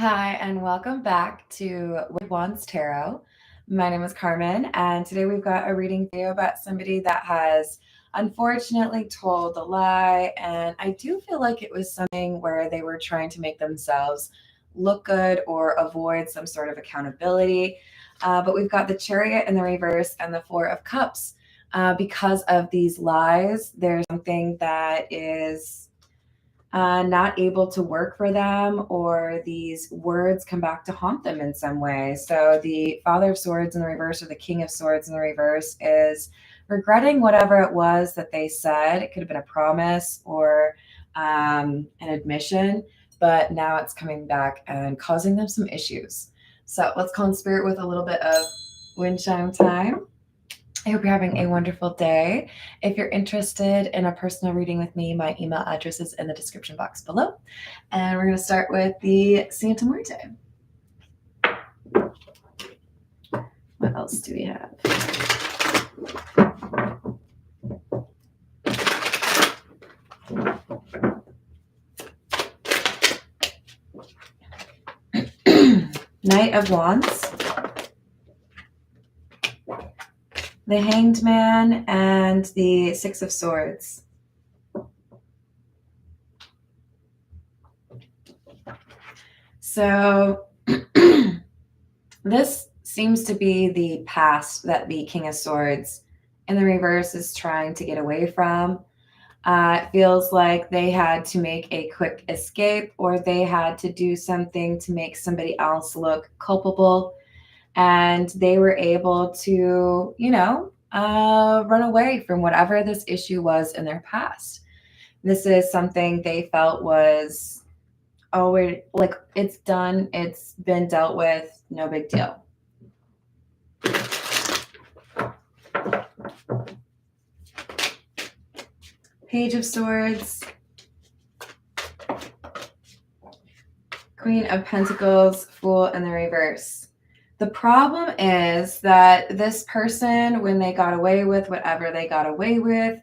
Hi, and welcome back to Wands Tarot. My name is Carmen, and today we've got a reading video about somebody that has unfortunately told a lie, and I do feel like it was something where they were trying to make themselves look good or avoid some sort of accountability. But we've got the Chariot in the reverse and the Four of Cups. Because of these lies, there's something that is not able to work for them, or these words come back to haunt them in some way. So the Father of Swords in the reverse, or the King of Swords in the reverse, is regretting whatever it was that they said. It could have been a promise or an admission, but now it's coming back and causing them some issues. So let's call in spirit with a little bit of wind chime time. I hope you're having a wonderful day. If you're interested in a personal reading with me, my email address is in the description box below. And we're going to start with the Santa Muerte. What else do we have? Knight of Wands, the Hanged Man, and the Six of Swords. So this seems to be the past that the King of Swords in the reverse is trying to get away from. It feels like they had to make a quick escape, or they had to do something to make somebody else look culpable. And they were able to, run away from whatever this issue was in their past. This is something they felt was, like, it's done, it's been dealt with, no big deal. Page of Swords, Queen of Pentacles, Fool in the reverse. The problem is that this person, when they got away with whatever they got away with,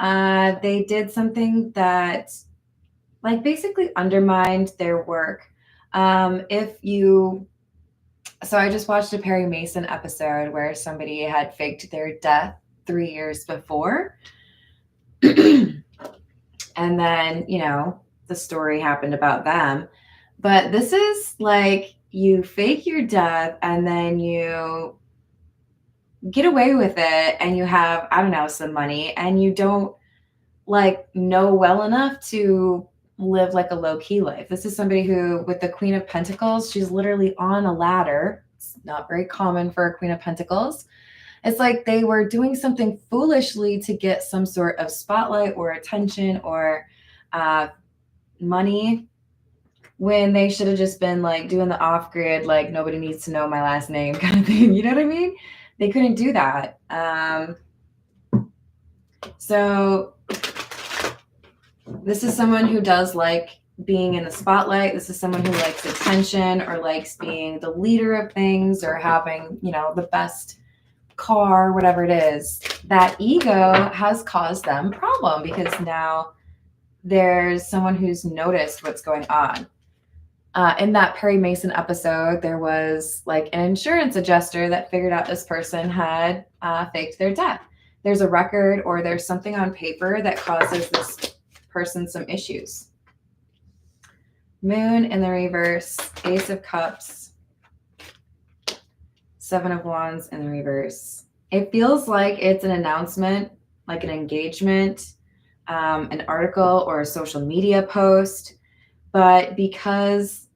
they did something that basically undermined their work. So I just watched a Perry Mason episode where somebody had faked their death 3 years before. And then, the story happened about them. But this is like, you fake your death and then you get away with it, and you have, some money, and you don't know well enough to live like a low-key life. This is somebody who, with the Queen of Pentacles, she's literally on a ladder. It's not very common for a Queen of Pentacles. It's like they were doing something foolishly to get some sort of spotlight or attention or money, when they should have just been doing the off-grid, nobody needs to know my last name kind of thing. You know what I mean? They couldn't do that. So this is someone who does like being in the spotlight. This is someone who likes attention, or likes being the leader of things, or having, the best car, whatever it is. That ego has caused them problem, because now there's someone who's noticed what's going on. In that Perry Mason episode, there was an insurance adjuster that figured out this person had faked their death. There's a record, or there's something on paper that causes this person some issues. Moon in the reverse, Ace of Cups, Seven of Wands in the reverse. It feels like it's an announcement, like an engagement, an article, or a social media post. But because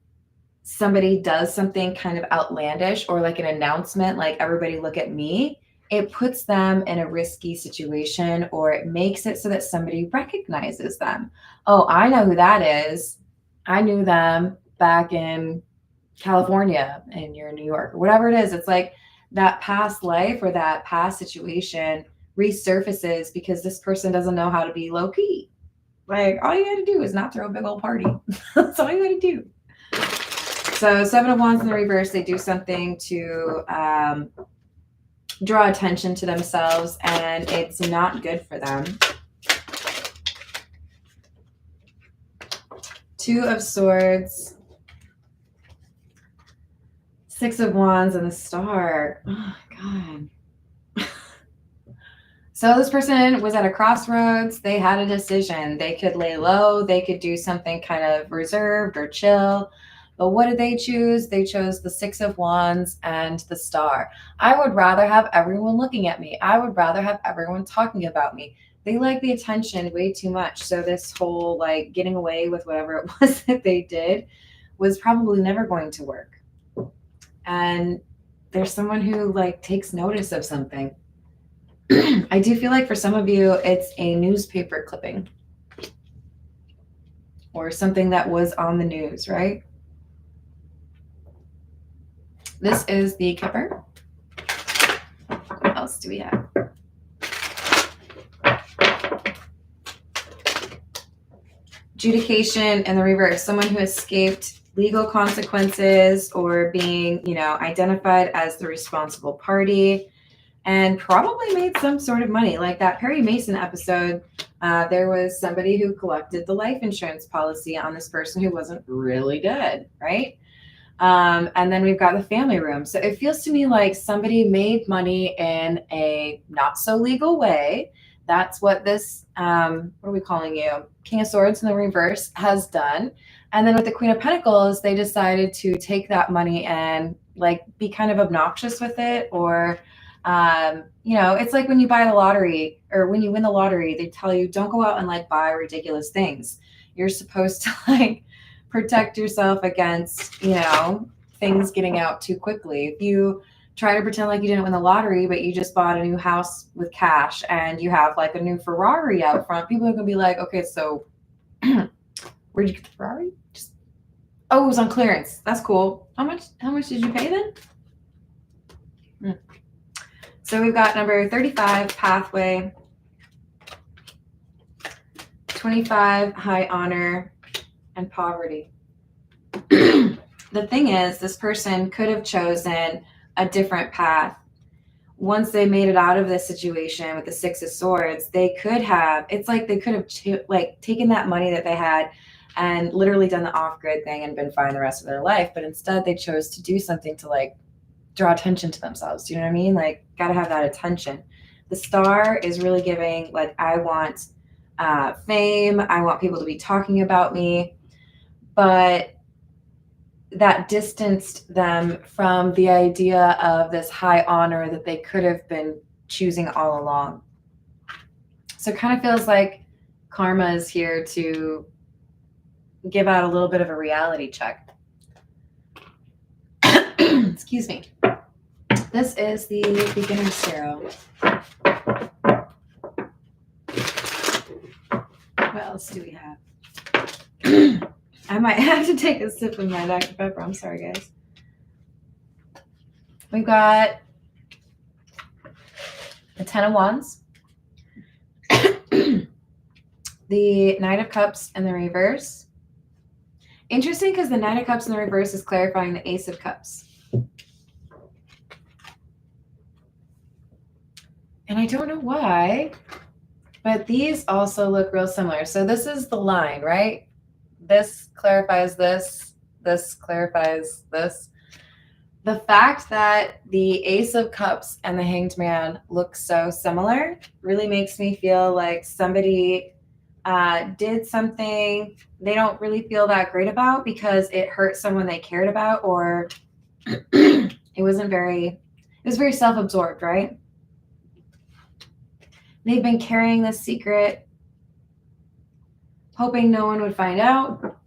somebody does something kind of outlandish, or like an announcement, like everybody look at me, it puts them in a risky situation, or it makes it so that somebody recognizes them. Oh, I know who that is. I knew them back in California, and you're in New York, or whatever it is. It's like that past life or that past situation resurfaces because this person doesn't know how to be low key. All you got to do is not throw a big old party. That's all you got to do. So Seven of Wands in the reverse, they do something to draw attention to themselves, and it's not good for them. Two of Swords, Six of Wands and the Star. Oh, God. So this person was at a crossroads. They had a decision. They could lay low. They could do something kind of reserved or chill. But what did they choose? They chose the Six of Wands and the Star. I would rather have everyone looking at me. I would rather have everyone talking about me. They like the attention way too much. So this whole like getting away with whatever it was that they did was probably never going to work. And there's someone who like takes notice of something. I do feel like for some of you, it's a newspaper clipping or something that was on the news, right? This is the Kipper. What else do we have? Adjudication in the reverse. Someone who escaped legal consequences or being, identified as the responsible party, and probably made some sort of money. Like that Perry Mason episode, there was somebody who collected the life insurance policy on this person who wasn't really good, right? And then we've got the family room. So it feels to me like somebody made money in a not so legal way. That's what this, what are we calling you? King of Swords in the reverse has done. And then with the Queen of Pentacles, they decided to take that money and like be kind of obnoxious with it, or it's like when you buy the lottery or when you win the lottery, they tell you don't go out and like buy ridiculous things. You're supposed to like protect yourself against, things getting out too quickly. If you try to pretend like you didn't win the lottery, but you just bought a new house with cash and you have like a new Ferrari out front, people are going to be like, okay, so where'd you get the Ferrari? Oh, it was on clearance. That's cool. How much did you pay then? So we've got number 35, pathway, 25, high honor, and poverty. The thing is, this person could have chosen a different path. Once they made it out of this situation with the Six of Swords, they could have, it's like they could have taken that money that they had and literally done the off-grid thing and been fine the rest of their life. But instead they chose to do something to like draw attention to themselves. Do you know what I mean? Like, got to have that attention. The Star is really giving, like, I want fame. I want people to be talking about me. But that distanced them from the idea of this high honor that they could have been choosing all along. So it kind of feels like karma is here to give out a little bit of a reality check. Excuse me. This is the beginner's tarot. What else do we have? I might have to take a sip of my Dr. Pepper. I'm sorry, guys. We've got the Ten of Wands, the Knight of Cups in the reverse. Interesting, because the Knight of Cups in the reverse is clarifying the Ace of Cups. And I don't know why, but these also look real similar. So this is the line, right? This clarifies this. This clarifies this. The fact that the Ace of Cups and the Hanged Man look so similar really makes me feel like somebody did something they don't really feel that great about because it hurt someone they cared about, or it was very self-absorbed, right? They've been carrying this secret, hoping no one would find out.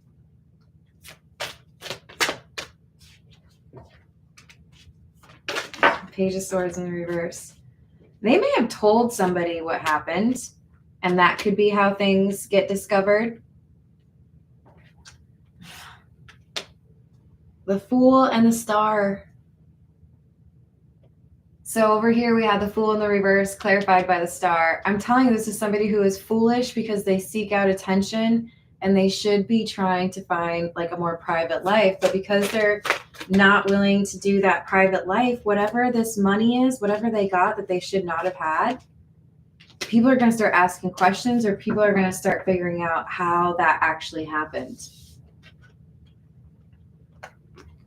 Page of Swords in the reverse. They may have told somebody what happened, and that could be how things get discovered. The Fool and the Star. So over here we have the Fool in the reverse, clarified by the Star. I'm telling you, this is somebody who is foolish because they seek out attention and they should be trying to find like a more private life. But because they're not willing to do that private life, whatever this money is, whatever they got that they should not have had, people are going to start asking questions, or people are going to start figuring out how that actually happened.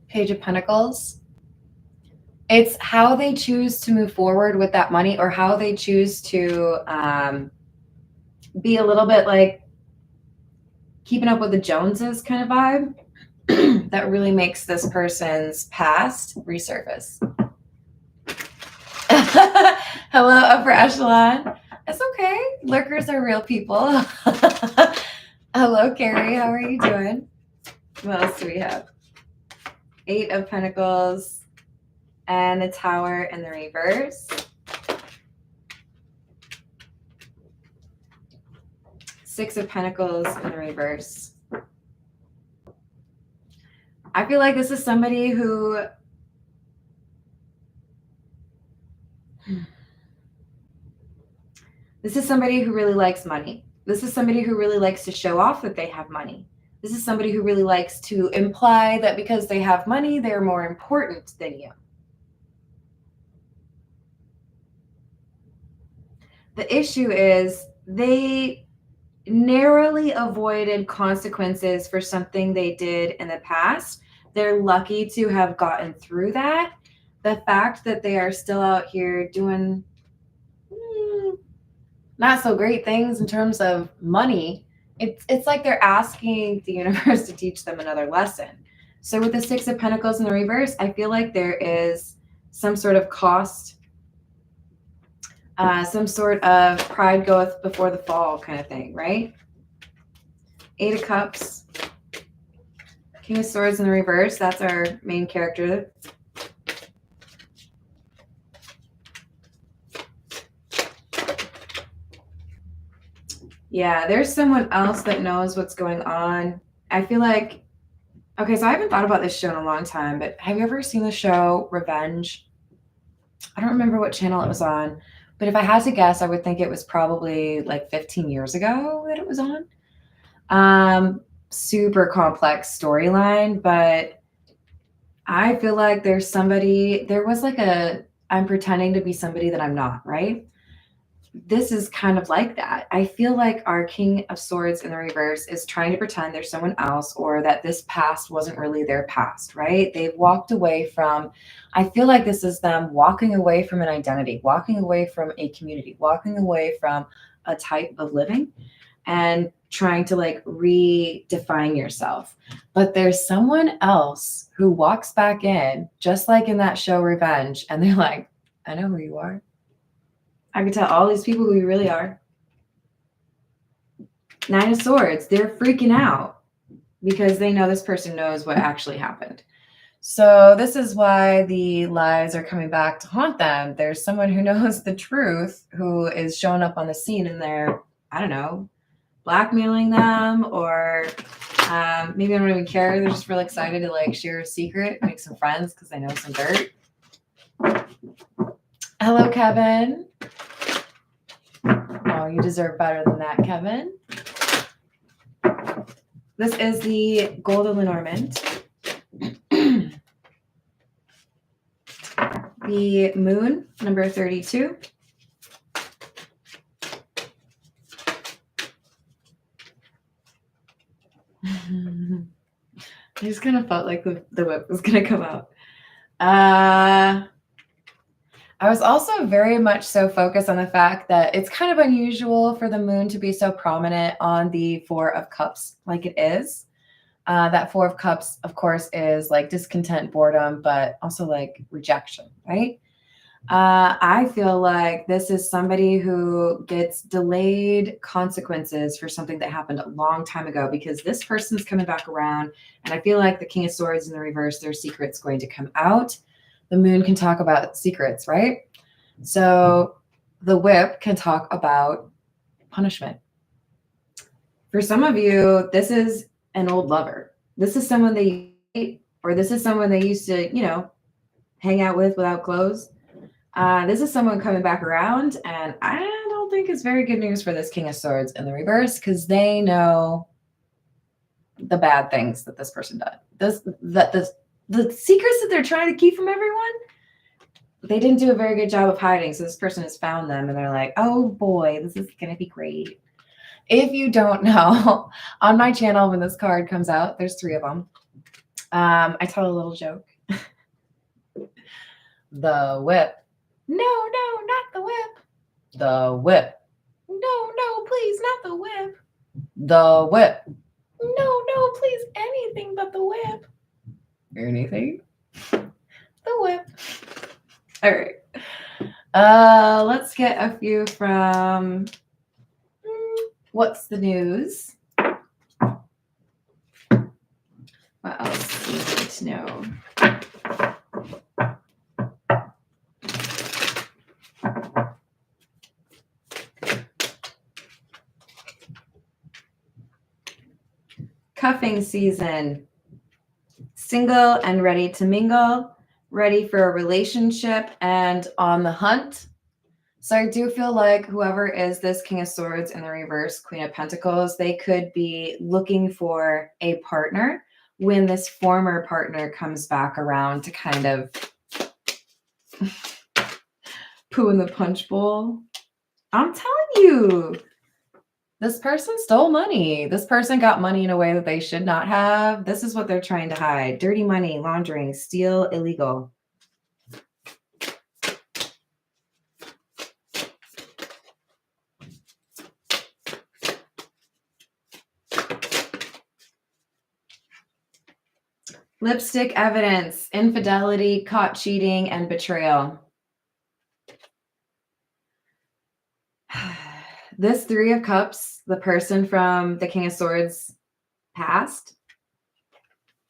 Page of Pentacles. It's how they choose to move forward with that money, or how they choose to be a little bit like keeping up with the Joneses kind of vibe that really makes this person's past resurface. Hello, upper echelon. It's okay. Lurkers are real people. Hello, Carrie. How are you doing? What else do we have? 8 of Pentacles and the Tower in the reverse. 6 of Pentacles in the reverse. I feel like this is somebody who really likes money. This is somebody who really likes to show off that they have money. This is somebody who really likes to imply that because they have money, they're more important than you. The issue is they narrowly avoided consequences for something they did in the past. They're lucky to have gotten through that. The fact that they are still out here doing not so great things in terms of money, it's like they're asking the universe to teach them another lesson. So with the 6 of Pentacles in the reverse, I feel like there is some sort of cost, some sort of pride goeth before the fall kind of thing, right? 8 of Cups, King of Swords in the reverse. That's our main character. Yeah, there's someone else that knows what's going on. I feel like, okay, so I haven't thought about this show in a long time, but have you ever seen the show Revenge? I don't remember what channel it was on, but if I had to guess, I would think it was probably like 15 years ago that it was on. Super complex storyline, but I feel like there was like I'm pretending to be somebody that I'm not, right? This is kind of like that. I feel like our King of Swords in the reverse is trying to pretend there's someone else, or that this past wasn't really their past, right? They've walked away from, I feel like this is them walking away from an identity, walking away from a community, walking away from a type of living and trying to like redefine yourself. But there's someone else who walks back in, just like in that show Revenge, and they're like, I know who you are. I can tell all these people who you really are. 9 of Swords, they're freaking out because they know this person knows what actually happened. So this is why the lies are coming back to haunt them. There's someone who knows the truth who is showing up on the scene, and they're, I don't know, blackmailing them, or maybe I don't even care. They're just really excited to like share a secret, make some friends because they know some dirt. Hello, Kevin. Oh, you deserve better than that, Kevin. This is the Golden Lenormand. The Moon, number 32. I just kind of felt like the whip was going to come out. I was also very much so focused on the fact that it's kind of unusual for the moon to be so prominent on the 4 of Cups like it is. That 4 of Cups, of course, is like discontent, boredom, but also like rejection, right? I feel like this is somebody who gets delayed consequences for something that happened a long time ago, because this person's coming back around. And I feel like the King of Swords in the reverse, their secret's going to come out. The moon can talk about secrets, right? So the whip can talk about punishment. For some of you, this is an old lover. This is someone they hate, or this is someone they used to, hang out with without clothes. This is someone coming back around, and I don't think it's very good news for this King of Swords in the reverse, because they know the bad things that this person does. The secrets that they're trying to keep from everyone, they didn't do a very good job of hiding. So this person has found them, and they're like, oh boy, this is going to be great. If you don't know, on my channel, when this card comes out, there's 3 of them. I tell a little joke. The whip. No, no, not the whip. The whip. No, no, please, not the whip. The whip. No, no, please, anything but the whip. Anything? The whip. All right. Let's get a few from What's the News? What else do you need to know? Cuffing season. Single and ready to mingle, ready for a relationship and on the hunt. So I do feel like whoever is this King of Swords in the reverse, Queen of Pentacles, they could be looking for a partner when this former partner comes back around to kind of poo in the punch bowl. I'm telling you, this person stole money. This person got money in a way that they should not have. This is what they're trying to hide. Dirty money, laundering, steal, illegal. Lipstick evidence, infidelity, caught cheating, and betrayal. This Three of Cups, the person from the King of Swords past,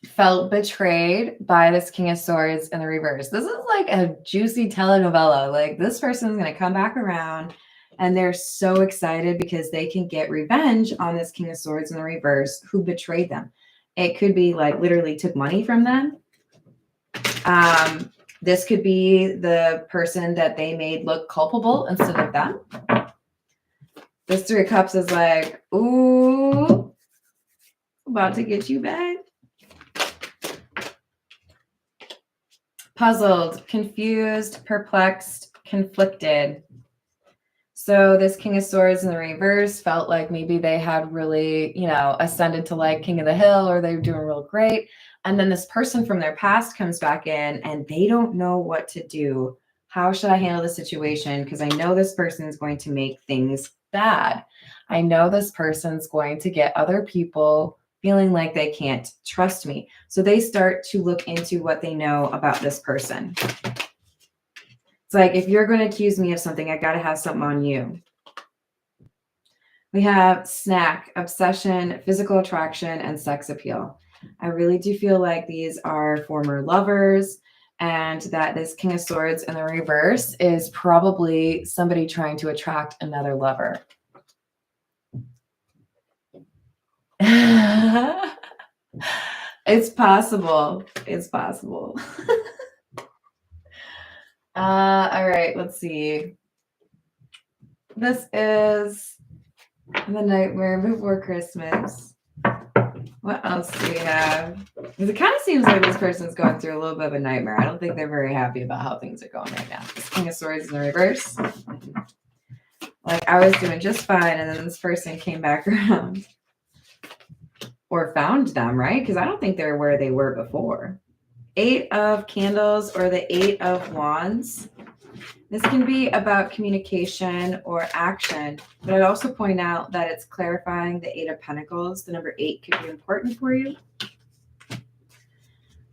felt betrayed by this King of Swords in the reverse. This is like a juicy telenovela. Like this person's going to come back around and they're so excited because they can get revenge on this King of Swords in the reverse who betrayed them. It could be like literally took money from them. This could be the person that they made look culpable instead of them. This Three of Cups is like, ooh, about to get you back. Puzzled, confused, perplexed, conflicted. So this King of Swords in the reverse felt like maybe they had really, ascended to like King of the Hill or they were doing real great. And then this person from their past comes back in and they don't know what to do. How should I handle the situation? Because I know this person is going to make things bad. I know this person's going to get other people feeling like they can't trust me. So they start to look into what they know about this person. It's like, if you're going to accuse me of something, I got to have something on you. We have snack, obsession, physical attraction, and sex appeal. I really do feel like these are former lovers and that this King of Swords in the reverse is probably somebody trying to attract another lover. It's possible. It's possible. All right, let's see. This is The Nightmare Before Christmas. What else do we have? Because it kind of seems like this person's going through a little bit of a nightmare. I don't think they're very happy about how things are going right now. This King of Swords in the reverse. Like, I was doing just fine, and then this person came back around. Or found them, right? Because I don't think they're where they were before. 8 of Candles or the 8 of Wands. This can be about communication or action, but I'd also point out that it's clarifying the 8 of Pentacles. The number 8 could be important for you.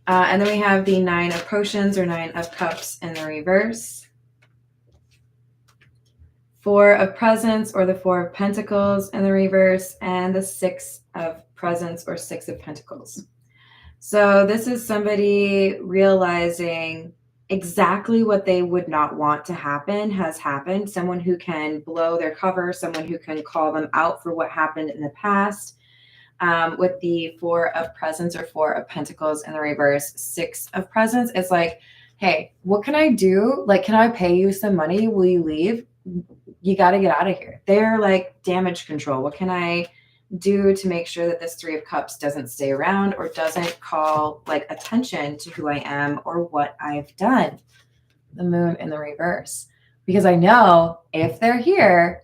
And then we have the 9 of Potions or 9 of Cups in the reverse. 4 of Presents or the 4 of Pentacles in the reverse, and the 6 of Presents or 6 of Pentacles. So this is somebody realizing exactly what they would not want to happen has happened. Someone who can blow their cover, someone who can call them out for what happened in the past. With the 4 of Presents or 4 of Pentacles in the reverse, 6 of Presents, it's like, hey, what can I do? Like, can I pay you some money? Will you leave? You got to get out of here. They're like damage control. What can I do to make sure that this 3 of Cups doesn't stay around or doesn't call like attention to who I am or what I've done? The Moon in the reverse. Because I know if they're here,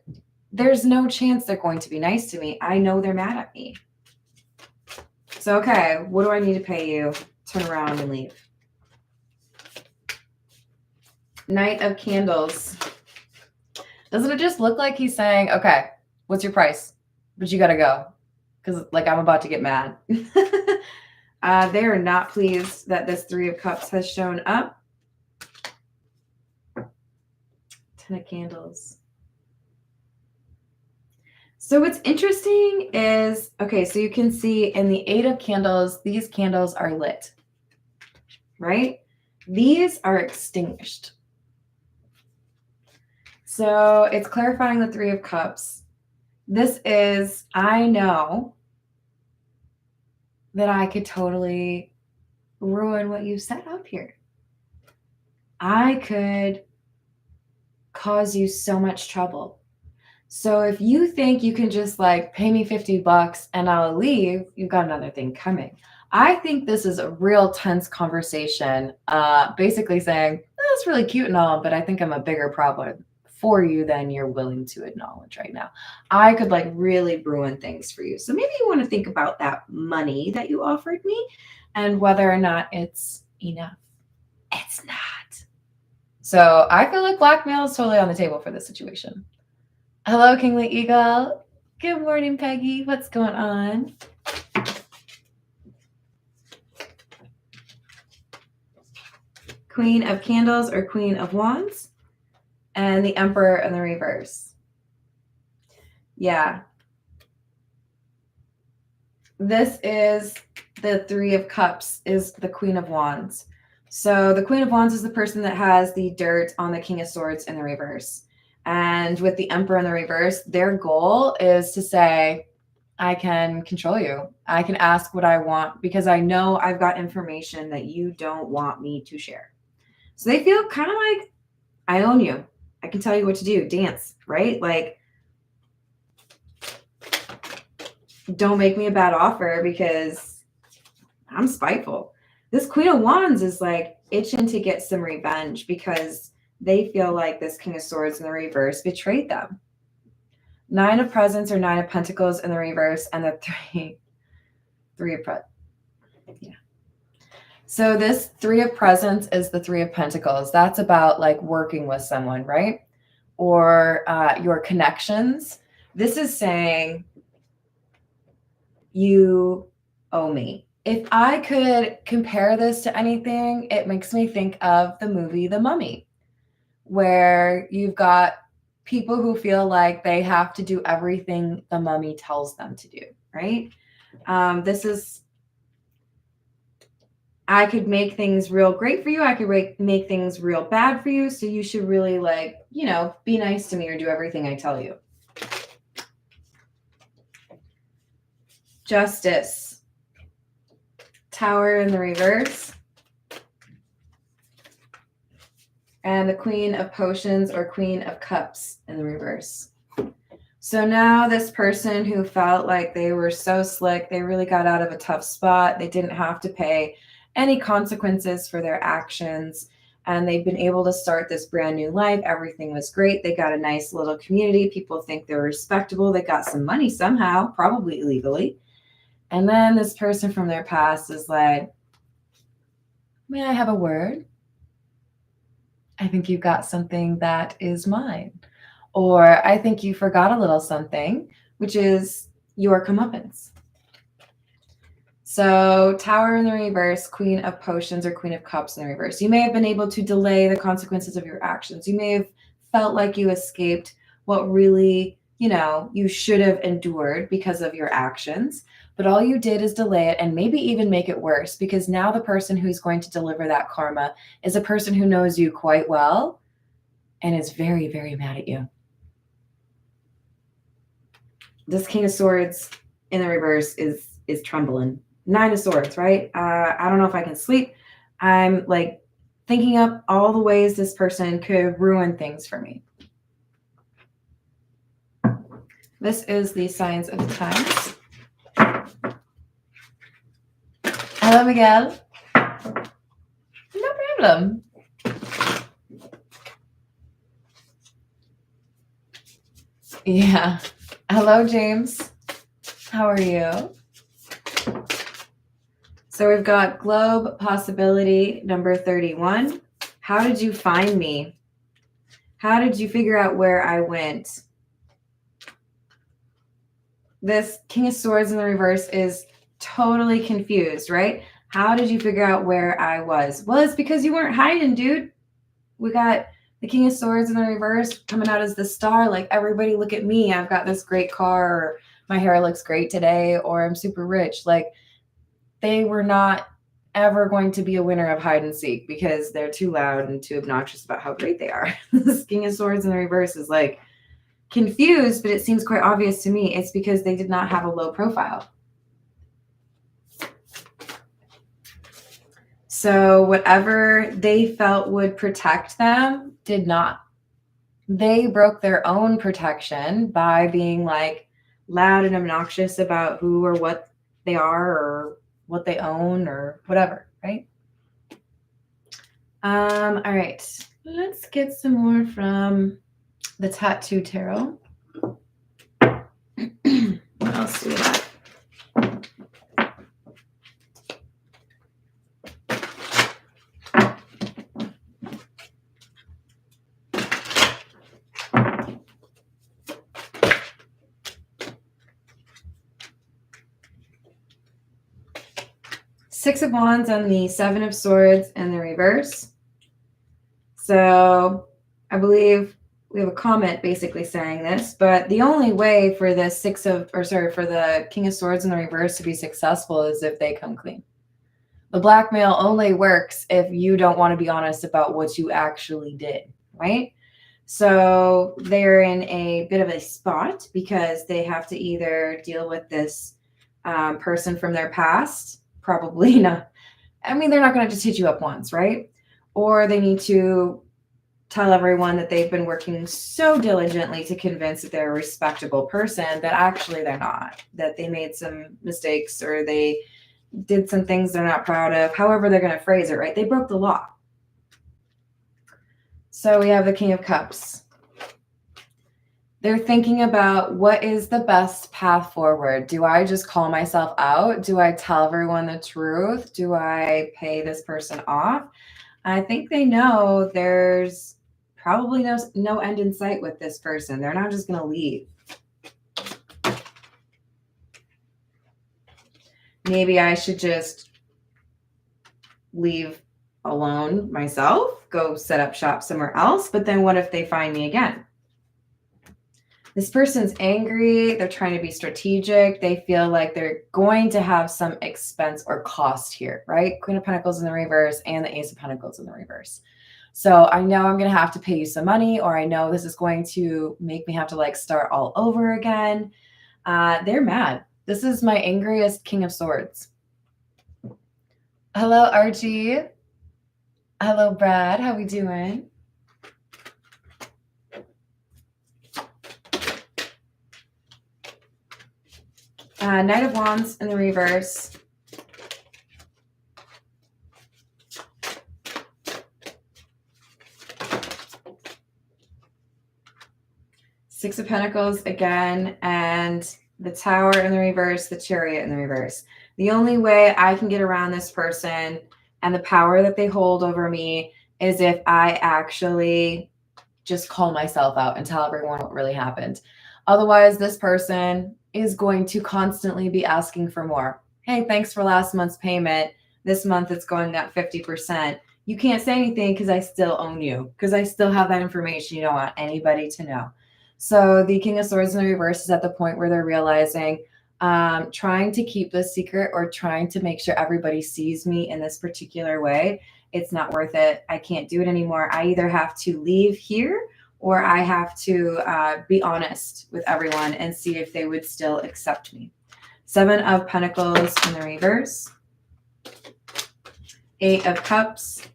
there's no chance they're going to be nice to me. I know they're mad at me. So, okay, what do I need to pay you? Turn around and leave. Knight of Candles. Doesn't it just look like he's saying, okay, what's your price? But you got to go. Because, like, I'm about to get mad. They are not pleased that this Three of Cups has shown up. Ten of Candles. So what's interesting is, okay, so you can see in the Eight of Candles, these candles are lit, right? These are extinguished. So it's clarifying the Three of Cups. This is, I know that I could totally ruin what you set up here. I could cause you so much trouble. So if you think you can just like pay me $50 and I'll leave, you've got another thing coming. I think this is a real tense conversation, basically saying, that's really cute and all, but I think I'm a bigger problem for you than you're willing to acknowledge right now. I could like really ruin things for you. So maybe you want to think about that money that you offered me and whether or not it's enough. It's not. So I feel like blackmail is totally on the table for this situation. Hello, Kingly Eagle. Good morning, Peggy. What's going on? Queen of Candles or Queen of Wands. And the Emperor in the reverse. Yeah. This is the Three of Cups, is the Queen of Wands. So the Queen of Wands is the person that has the dirt on the King of Swords in the reverse. And with the Emperor in the reverse, their goal is to say, I can control you. I can ask what I want because I know I've got information that you don't want me to share. So they feel kind of like, I own you. I can tell you what to do. Dance, right? Like, don't make me a bad offer because I'm spiteful. This Queen of Wands is like itching to get some revenge because they feel like this King of Swords in the reverse betrayed them. Nine of Presents or Nine of Pentacles in the reverse, and the Three of Yeah. So this Three of Presents is the Three of Pentacles. That's about like working with someone, right? Or your connections. This is saying you owe me. If I could compare this to anything, it makes me think of the movie The Mummy, where you've got people who feel like they have to do everything the mummy tells them to do, right? This is, I could make things real great for you. I could make things real bad for you. So you should really like, you know, be nice to me or do everything I tell you. Justice. Tower in the reverse. And the Queen of Potions or Queen of Cups in the reverse. So now this person who felt like they were so slick, they really got out of a tough spot. They didn't have to pay any consequences for their actions. And they've been able to start this brand new life. Everything was great. They got a nice little community. People think they're respectable. They got some money somehow, probably illegally. And then this person from their past is like, may I have a word? I think you've got something that is mine. Or I think you forgot a little something, which is your comeuppance. So Tower in the reverse, Queen of Potions or Queen of Cups in the reverse. You may have been able to delay the consequences of your actions. You may have felt like you escaped what really, you know, you should have endured because of your actions. But all you did is delay it and maybe even make it worse, because now the person who's going to deliver that karma is a person who knows you quite well and is very, very mad at you. This King of Swords in the reverse is trembling. Nine of Swords, right? I don't know if I can sleep. I'm like thinking up all the ways this person could ruin things for me. This is the signs of the times. Hello, Miguel. No problem. Yeah. Hello, James. How are you? So we've got Globe Possibility number 31. How did you find me? How did you figure out where I went? This King of Swords in the reverse is totally confused, right? How did you figure out where I was? Well, it's because you weren't hiding, dude. We got the King of Swords in the reverse coming out as the star. Like, everybody look at me. I've got this great car, or my hair looks great today, or I'm super rich. Like, they were not ever going to be a winner of hide and seek because they're too loud and too obnoxious about how great they are. This King of Swords in the reverse is like confused, but it seems quite obvious to me. It's because they did not have a low profile. So whatever they felt would protect them did not. They broke their own protection by being like loud and obnoxious about who or what they are or what they own or whatever, right? All right, let's get some more from the Tattoo Tarot. What else do we have? Six of Wands and the Seven of Swords in the reverse. So I believe we have a comment basically saying this, but the only way for the for the King of Swords in the reverse to be successful is if they come clean. The blackmail only works if you don't want to be honest about what you actually did, right? So they're in a bit of a spot because they have to either deal with this person from their past, probably not. I mean, they're not going to just hit you up once, right? Or they need to tell everyone that they've been working so diligently to convince that they're a respectable person that actually they're not, that they made some mistakes or they did some things they're not proud of. However they're going to phrase it, right? They broke the law. So we have the King of Cups. They're thinking about what is the best path forward. Do I just call myself out? Do I tell everyone the truth? Do I pay this person off? I think they know there's probably no end in sight with this person. They're not just going to leave. Maybe I should just leave alone myself, go set up shop somewhere else. But then what if they find me again? This person's angry. They're trying to be strategic. They feel like they're going to have some expense or cost here, right? Queen of Pentacles in the reverse and the Ace of Pentacles in the reverse. So I know I'm going to have to pay you some money, or I know this is going to make me have to like start all over again. They're mad. This is my angriest King of Swords. Hello, Archie. Hello, Brad. How we doing? Knight of Wands in the reverse. Six of Pentacles again, and the Tower in the reverse, the Chariot in the reverse. The only way I can get around this person and the power that they hold over me is if I actually just call myself out and tell everyone what really happened. Otherwise, this person is going to constantly be asking for more. Hey, thanks for last month's payment. This month it's going up 50%. You can't say anything because I still own you, because I still have that information you don't want anybody to know. So the King of Swords in the reverse is at the point where they're realizing trying to keep this secret or trying to make sure everybody sees me in this particular way, it's not worth it. I can't do it anymore. I either have to leave here or I have to be honest with everyone and see if they would still accept me. Seven of Pentacles in the reverse. Eight of Cups.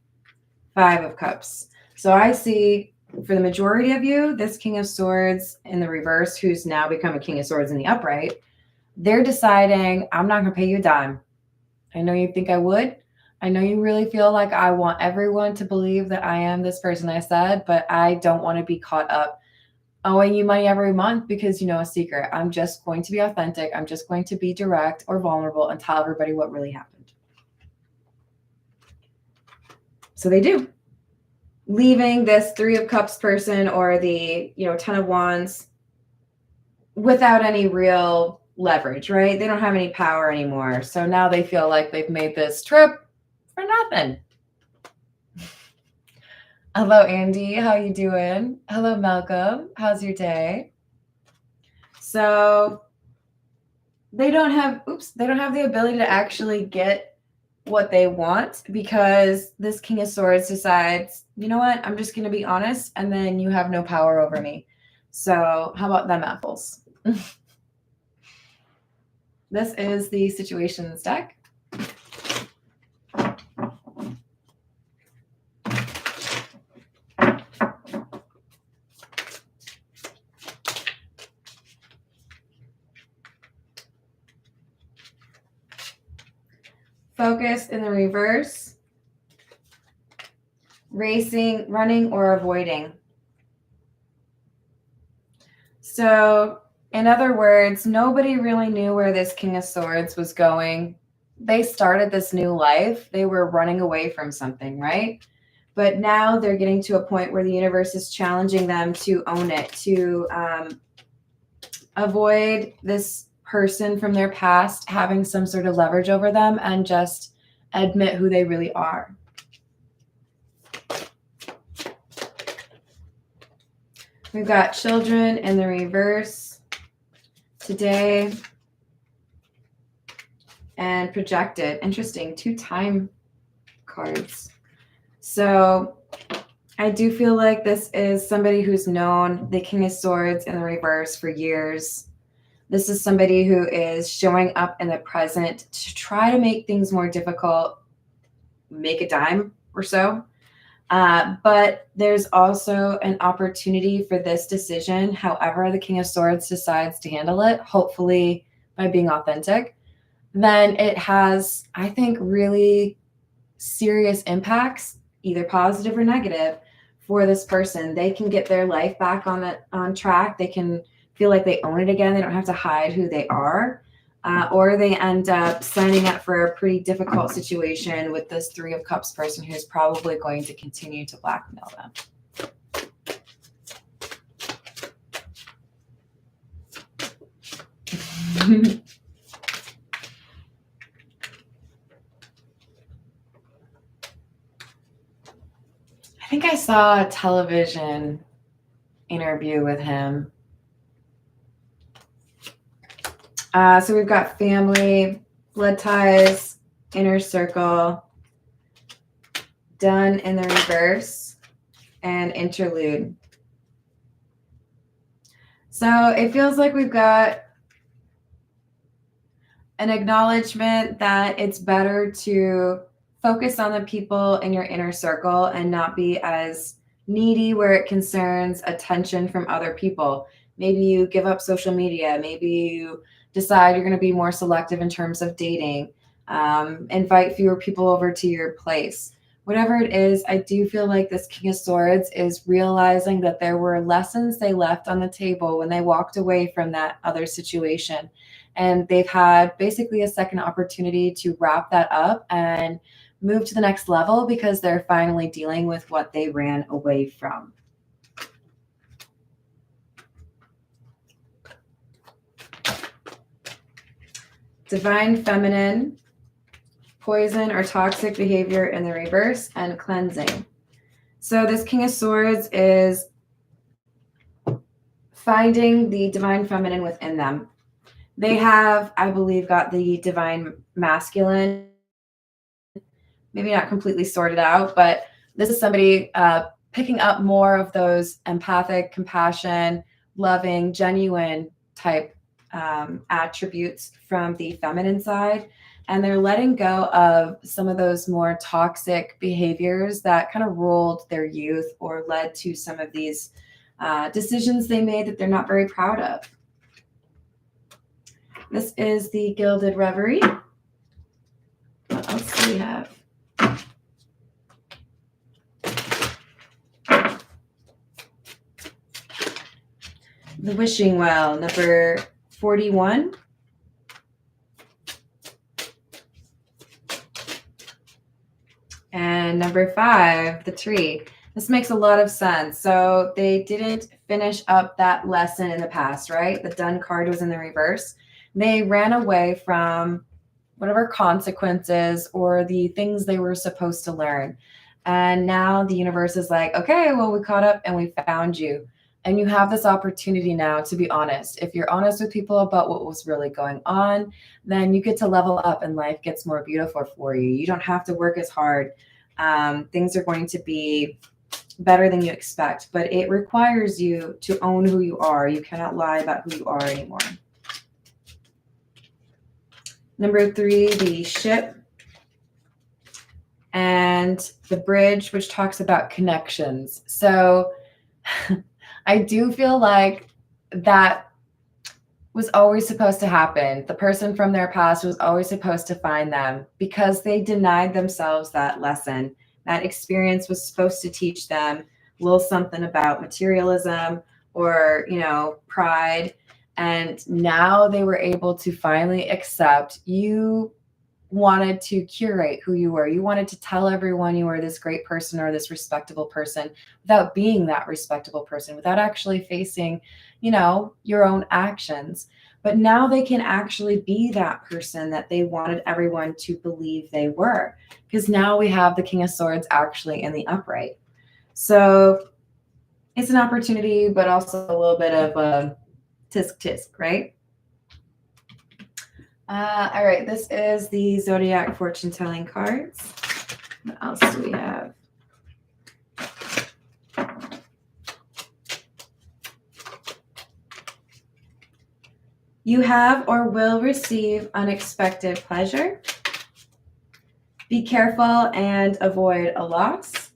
Five of Cups. So I see for the majority of you, this King of Swords in the reverse, who's now become a King of Swords in the upright, they're deciding, I'm not going to pay you a dime. I know you think I would. I know you really feel like I want everyone to believe that I am this person I said, but I don't want to be caught up owing you money every month because you know a secret. I'm just going to be authentic. I'm just going to be direct or vulnerable and tell everybody what really happened. So they do. leaving this Three of Cups person or the, Ten of Wands without any real leverage, right? They don't have any power anymore. So now they feel like they've made this trip for nothing. Hello, Andy. How you doing? Hello, Malcolm. How's your day? So they don't have the ability to actually get what they want because this King of Swords decides, you know what, I'm just going to be honest, and then you have no power over me. So how about them apples? This is the situations deck. Focus in the reverse. Racing, running, or avoiding. So, in other words, nobody really knew where this King of Swords was going. They started this new life. They were running away from something, right? But now they're getting to a point where the universe is challenging them to own it, to avoid this person from their past having some sort of leverage over them and just admit who they really are. We've got children in the reverse today and projected. Interesting. 2 time cards. So I do feel like this is somebody who's known the King of Swords in the reverse for years. This is somebody who is showing up in the present to try to make things more difficult, make a dime or so. But there's also an opportunity for this decision, however the King of Swords decides to handle it, hopefully by being authentic, then it has, I think, really serious impacts, either positive or negative, for this person. They can get their life back on track. They can feel like they own it again. They don't have to hide who they are. Or they end up signing up for a pretty difficult situation with this Three of Cups person who's probably going to continue to blackmail them. I think I saw a television interview with him. So we've got family, blood ties, inner circle, done in the reverse, and interlude. So it feels like we've got an acknowledgement that it's better to focus on the people in your inner circle and not be as needy where it concerns attention from other people. Maybe you give up social media. Maybe you decide you're going to be more selective in terms of dating, invite fewer people over to your place. Whatever it is, I do feel like this King of Swords is realizing that there were lessons they left on the table when they walked away from that other situation. And they've had basically a second opportunity to wrap that up and move to the next level because they're finally dealing with what they ran away from. Divine Feminine, poison or toxic behavior in the reverse, and cleansing. So this King of Swords is finding the Divine Feminine within them. They have, I believe, got the Divine Masculine, maybe not completely sorted out, but this is somebody picking up more of those empathic, compassion, loving, genuine type attributes from the feminine side. And they're letting go of some of those more toxic behaviors that kind of ruled their youth or led to some of these decisions they made that they're not very proud of. This is the Gilded Reverie. What else do we have? The Wishing Well, number 41. And number 5, the Tree. This makes a lot of sense. So they didn't finish up that lesson in the past, right? The done card was in the reverse. They ran away from whatever consequences or the things they were supposed to learn. And now the universe is like, okay, well, we caught up and we found you. And you have this opportunity now to be honest. If you're honest with people about what was really going on, then you get to level up and life gets more beautiful for you. You don't have to work as hard. Things are going to be better than you expect, but it requires you to own who you are. You cannot lie about who you are anymore. Number 3, the ship and the bridge, which talks about connections. So I do feel like that was always supposed to happen. The person from their past was always supposed to find them because they denied themselves that lesson. That experience was supposed to teach them a little something about materialism or, pride. And now they were able to finally accept you wanted to curate who you were. You wanted to tell everyone you were this great person or this respectable person without being that respectable person, without actually facing, your own actions. But now they can actually be that person that they wanted everyone to believe they were, because now we have the King of Swords actually in the upright. So it's an opportunity, but also a little bit of a tisk tisk, right? All right, this is the Zodiac fortune telling cards. What else do we have? You have or will receive unexpected pleasure. Be careful and avoid a loss.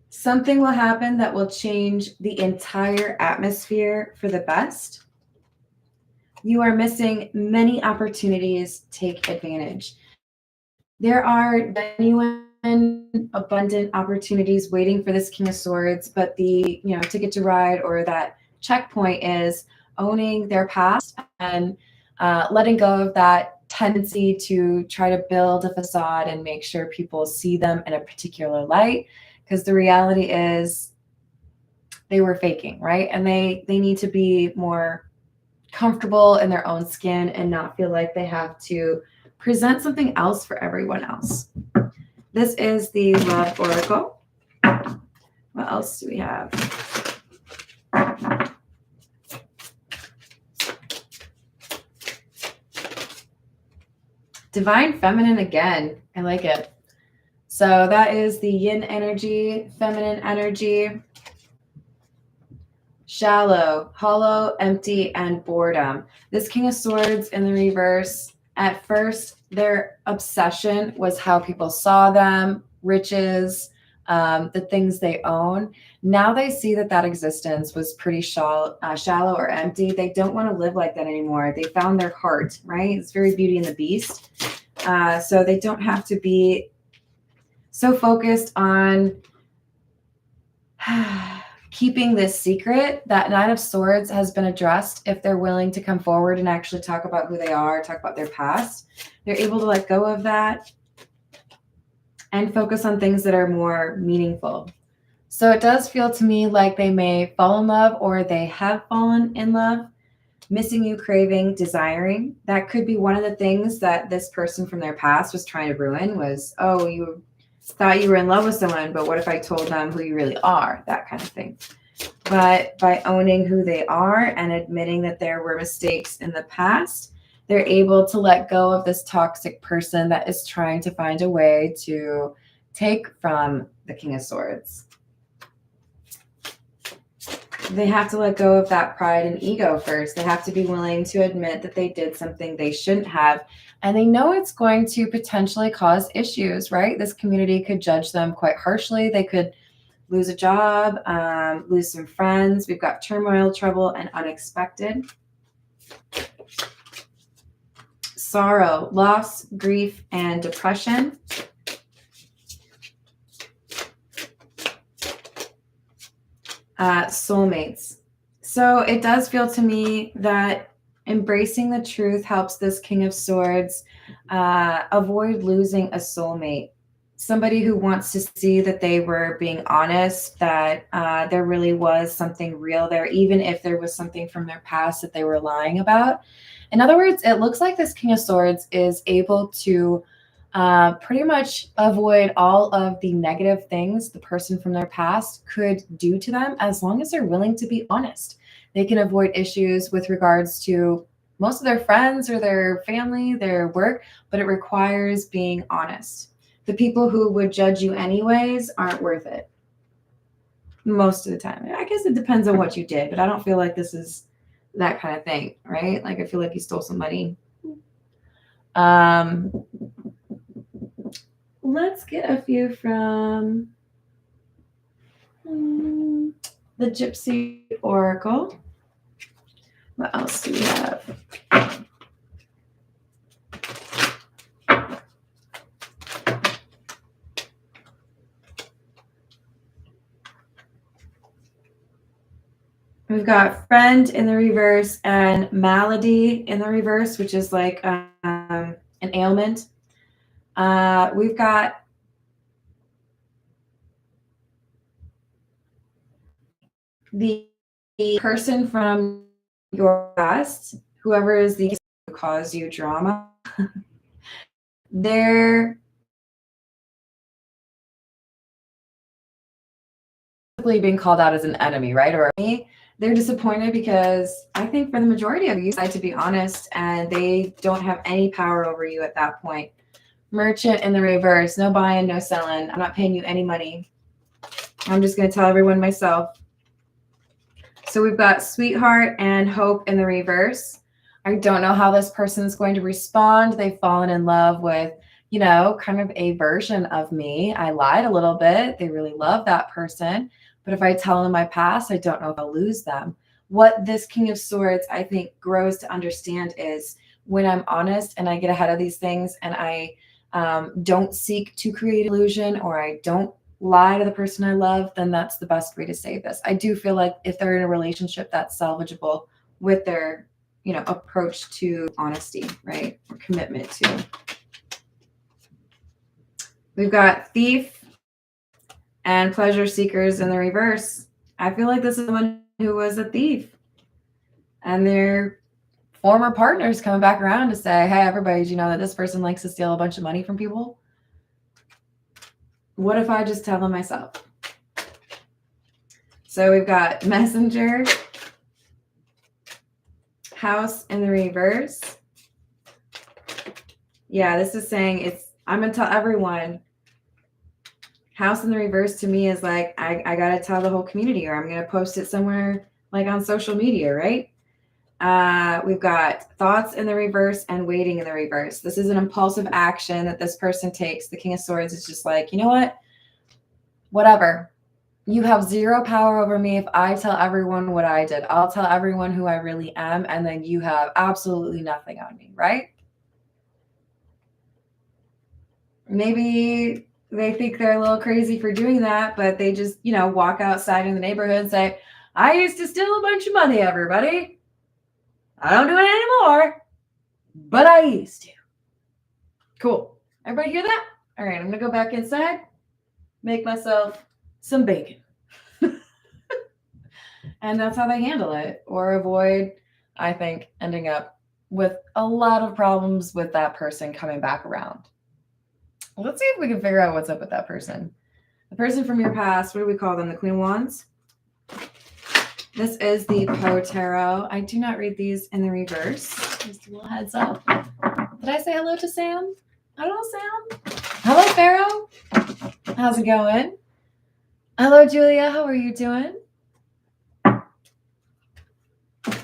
Something will happen that will change the entire atmosphere for the best. You are missing many opportunities. Take advantage. There are genuine, abundant opportunities waiting for this King of Swords, but the ticket to ride or that checkpoint is owning their past and letting go of that tendency to try to build a facade and make sure people see them in a particular light, because the reality is they were faking, right? And they need to be more comfortable in their own skin and not feel like they have to present something else for everyone else. This is the Love Oracle. What else do we have? Divine Feminine again. I like it. So that is the yin energy, feminine energy. Shallow, hollow, empty, and boredom. This King of Swords in the reverse, at first, their obsession was how people saw them, riches, the things they own. Now they see that existence was pretty shallow or empty. They don't want to live like that anymore. They found their heart, right? It's very Beauty and the Beast. So they don't have to be so focused on keeping this secret. That Nine of Swords has been addressed. If they're willing to come forward and actually talk about who they are, talk about their past, they're able to let go of that and focus on things that are more meaningful. So it does feel to me like they may fall in love or they have fallen in love. Missing you, craving, desiring. That could be one of the things that this person from their past was trying to ruin was, oh, you thought you were in love with someone, but what if I told them who you really are? That kind of thing. But by owning who they are and admitting that there were mistakes in the past, they're able to let go of this toxic person that is trying to find a way to take from the King of Swords. They have to let go of that pride and ego first. They have to be willing to admit that they did something they shouldn't have. And they know it's going to potentially cause issues, right? This community could judge them quite harshly. They could lose a job, lose some friends. We've got turmoil, trouble, and unexpected. Sorrow, loss, grief, and depression. Soulmates. So it does feel to me that Embracing the truth helps this King of Swords avoid losing a soulmate. Somebody who wants to see that they were being honest, that there really was something real there, even if there was something from their past that they were lying about. In other words, it looks like this King of Swords is able to pretty much avoid all of the negative things the person from their past could do to them as long as they're willing to be honest. They can avoid issues with regards to most of their friends or their family, their work, but it requires being honest. The people who would judge you anyways aren't worth it most of the time. I guess it depends on what you did, but I don't feel like this is that kind of thing, right? Like I feel like you stole some money. Let's get a few from the Gypsy Oracle. What else do we have? We've got friend in the reverse and malady in the reverse, which is like an ailment. We've got the person from your past, whoever is the who caused you drama. They're being called out as an enemy, right? Or they're disappointed because I think for the majority of you decide to be honest and they don't have any power over you at that point. Merchant in the reverse, no buying, no selling. I'm not paying you any money. I'm just going to tell everyone myself. So we've got sweetheart and hope in the reverse. I don't know how this person is going to respond. They've fallen in love with, you know, kind of a version of me. I lied a little bit. They really love that person. But if I tell them my past, I don't know if I'll lose them. What this King of Swords, I think, grows to understand is when I'm honest and I get ahead of these things and I don't seek to create illusion or I don't lie to the person I love, then that's the best way to save this. I do feel like if they're in a relationship that's salvageable with their, you know, approach to honesty, right? Or commitment to. We've got thief and pleasure seekers in the reverse. I feel like this is someone who was a thief and their former partners coming back around to say, hey, everybody, do you know that this person likes to steal a bunch of money from people? What if I just tell them myself? So we've got messenger, house in the reverse. Yeah, this is saying I'm going to tell everyone. House in the reverse to me is like, I got to tell the whole community or I'm going to post it somewhere like on social media, right? We've got thoughts in the reverse and waiting in the reverse. This is an impulsive action that this person takes. The King of Swords is just like, you know what? Whatever. You have zero power over me if I tell everyone what I did. I'll tell everyone who I really am, and then you have absolutely nothing on me, right? Maybe they think they're a little crazy for doing that, but they just, you know, walk outside in the neighborhood and say, I used to steal a bunch of money, everybody. I don't do it anymore, but I used to. Cool. Everybody hear that? All right, I'm going to go back inside, make myself some bacon. And that's how they handle it or avoid, I think, ending up with a lot of problems with that person coming back around. Let's see if we can figure out what's up with that person. The person from your past, what do we call them? The Queen of Wands? This is the Poe Tarot. I do not read these in the reverse. Just a little heads up. Did I say hello to Sam? Hello, Sam. Hello, Pharaoh. How's it going? Hello, Julia. How are you doing?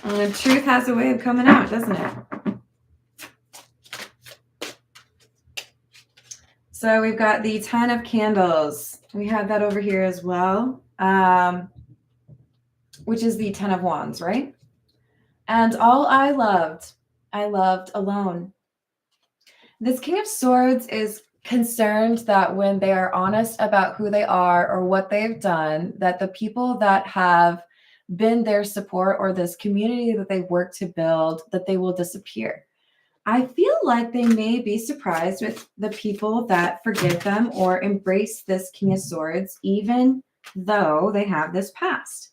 And truth has a way of coming out, doesn't it? So we've got the 10 of Candles. We have that over here as well, which is the 10 of Wands, right? And all I loved alone. This King of Swords is concerned that when they are honest about who they are or what they've done, that the people that have been their support or this community that they work to build, that they will disappear. I feel like they may be surprised with the people that forgive them or embrace this King of Swords, even though they have this past.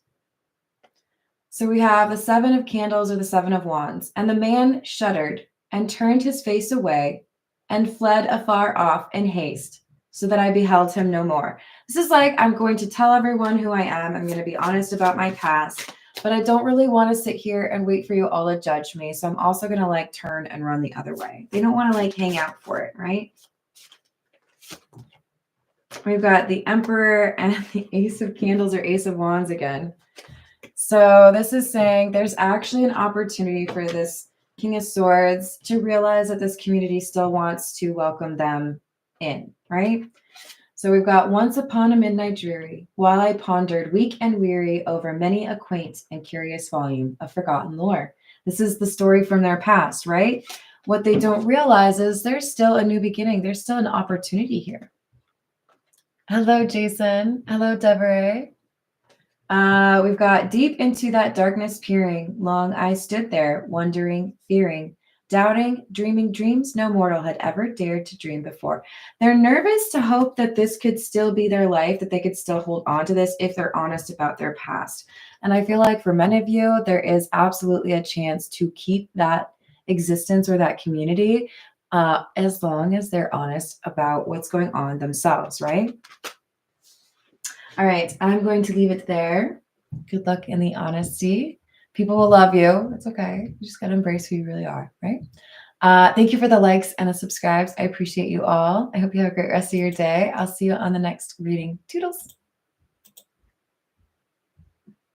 So we have the Seven of Candles or the Seven of Wands, and the man shuddered and turned his face away and fled afar off in haste, so that I beheld him no more. This is like, I'm going to tell everyone who I am. I'm going to be honest about my past, but I don't really want to sit here and wait for you all to judge me. So I'm also going to like turn and run the other way. They don't want to like hang out for it, right? We've got the Emperor and the Ace of Candles or Ace of Wands again. So this is saying there's actually an opportunity for this King of Swords to realize that this community still wants to welcome them in, right? So we've got once upon a midnight dreary, while I pondered weak and weary over many a quaint and curious volume of forgotten lore. This is the story from their past, right? What they don't realize is there's still a new beginning. There's still an opportunity here. Hello, Jason. Hello, Deborah. We've got deep into that darkness peering. Long I stood there, wondering, fearing, doubting, dreaming dreams no mortal had ever dared to dream before. They're nervous to hope that this could still be their life, that they could still hold on to this if they're honest about their past. And I feel like for many of you, there is absolutely a chance to keep that existence or that community as long as they're honest about what's going on themselves, right? All right, I'm going to leave it there. Good luck in the honesty. People will love you. It's okay. You just got to embrace who you really are, right? Thank you for the likes and the subscribes. I appreciate you all. I hope you have a great rest of your day. I'll see you on the next reading. Toodles.